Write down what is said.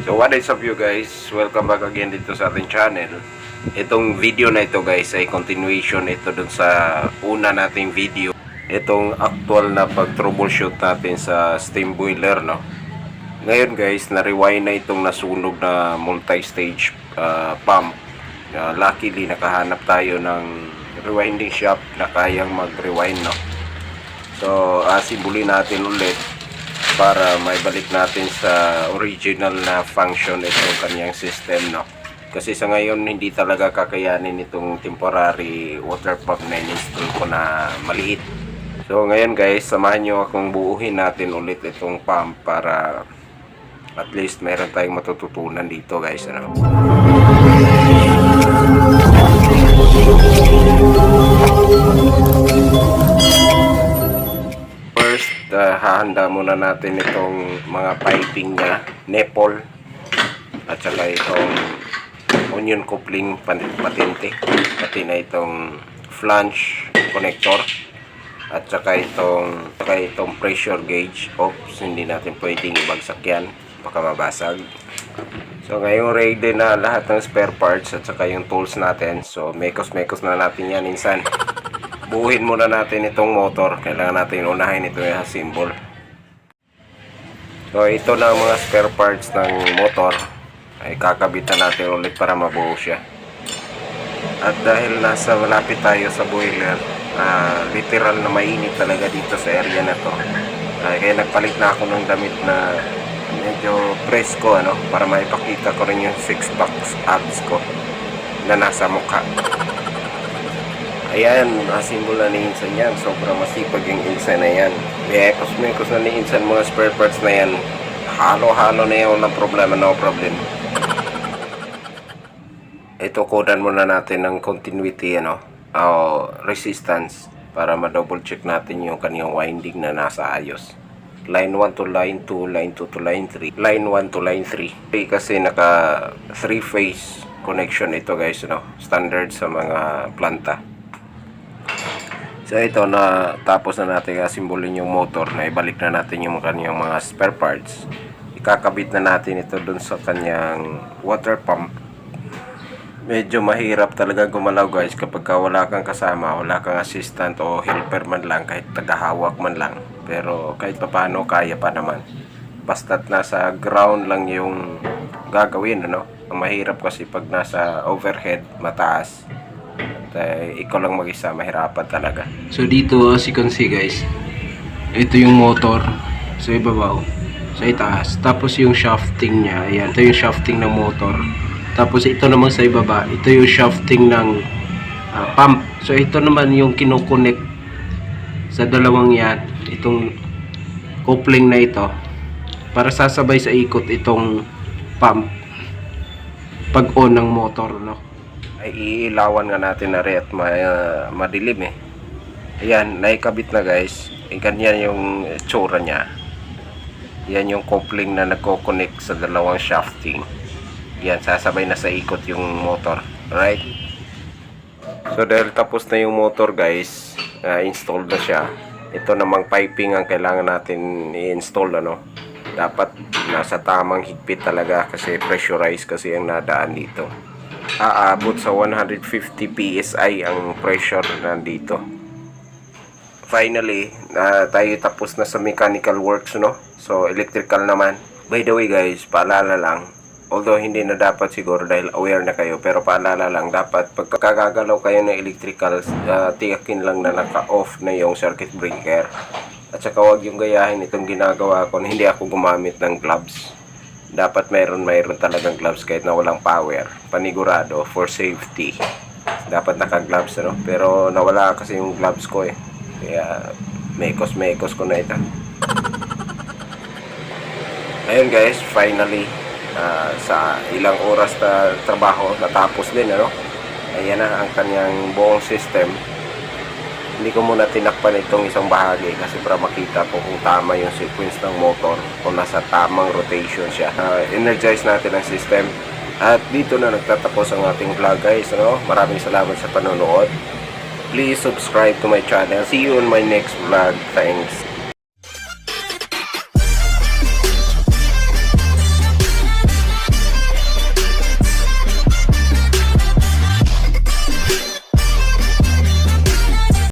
So what is up you guys? Welcome back again dito sa ating channel. Itong video na ito guys ay continuation ito dun sa una nating video. Itong actual na pag-troubleshoot natin sa steam boiler, no? Ngayon guys, na-rewind na itong nasunog na multi-stage pump. Luckily nakahanap tayo ng rewinding shop na kayang mag-rewind, no? So asibulin natin ulit para maibalik natin sa original na function itong kanyang system, no? Kasi sa ngayon hindi talaga kakayanin itong temporary water pump na in-install ko na maliit. So ngayon guys, samahan nyo akong buuhin natin ulit itong pump para at least meron tayong matututunan dito guys, ano? Hahanda muna natin itong mga piping niya, nipple at saka itong onion coupling patente, pati na itong flange connector at saka itong pressure gauge. Oops, hindi natin pwedeng ibagsak yan, baka mabasag. So ngayong ready na lahat ng spare parts at saka yung tools natin, so mekos na natin yan insan. Buuhin muna natin itong motor. Kailangan natin unahin ito yung symbol. So ito na ang mga spare parts ng motor. Ay kakabitan natin ulit para mabuo siya. At dahil nasa malapit tayo sa boiler, literal na mainit talaga dito sa area na to. Kaya nagpalit na ako ng damit na medyo presko, ano, para maipakita ko rin yung 6-pack abs ko na nasa mukha. Ayan, nasimbol na ni Insan yan. Sobrang masipag yung Insan na yan. Mekos na ni Insan mga spare parts na yan. Halo-halo na yan. Walang problema, no problem. Ito, kodan muna natin ng continuity, ano, resistance, para ma-double check natin yung kanyang winding na nasa ayos. Line 1 to line 2, line 2 to line 3, line 1 to line 3. Kasi naka 3-phase connection ito guys, no? Standard sa mga planta. So ito, na tapos na natin simbolin yung motor, na ibalik na natin yung kanyang mga spare parts. Ikakabit na natin ito dun sa kanyang water pump. Medyo mahirap talaga gumalaw guys kapag wala kang kasama, wala kang assistant o helper man lang, kahit tagahawak man lang. Pero kahit paano kaya pa naman. Basta't nasa ground lang yung gagawin, ano? Ang mahirap kasi pag nasa overhead, mataas, ikaw lang mag-isa, mahirapan talaga. So dito, as you can see guys, ito yung motor sa ibabaw, sa itaas. Tapos yung shafting niya, ayan, ito yung shafting ng motor. Tapos ito naman sa ibaba, ito yung shafting ng pump. So ito naman yung kinoconnect sa dalawang yan, itong coupling na ito, para sasabay sa ikot itong pump pag on ng motor, no? Ay iilawan nga natin na rin at madilim eh. Ayan, naikabit na guys. Ganyan yung tsura niya. Yan yung coupling na nagko-connect sa dalawang shafting. Yan, sasabay na sa ikot yung motor, right? So dahil tapos na yung motor guys, installed na siya. Ito namang piping ang kailangan natin i-install, ano? Dapat nasa tamang higpit talaga kasi pressurized kasi ang nadaan dito. Aabot sa 150 PSI ang pressure nandito. Finally, tayo tapos na sa mechanical works, no? So electrical naman. By the way guys, paalala lang, although hindi na dapat siguro dahil aware na kayo, pero paalala lang, dapat pagkakagalaw kayo ng electrical, tiyakin lang na naka-off na yung circuit breaker. At saka huwag yung gayahin itong ginagawa ko na hindi ako gumamit ng gloves. Dapat mayroon talagang gloves kahit na walang power, panigurado, for safety. Dapat naka-gloves, ano? Pero nawala kasi yung gloves ko eh. Kaya mekos ko na ito. Ayun guys, finally sa ilang oras na trabaho natapos din, ano? Ayan na ang kanyang buong system. Hindi ko muna tinakpan itong isang bahagi kasi para makita ko kung tama yung sequence ng motor, kung nasa tamang rotation siya. Energize natin ang system. At dito na nagtatapos ang ating vlog guys, ano? Maraming salamat sa panonood. Please subscribe to my channel. See you on my next vlog. Thanks.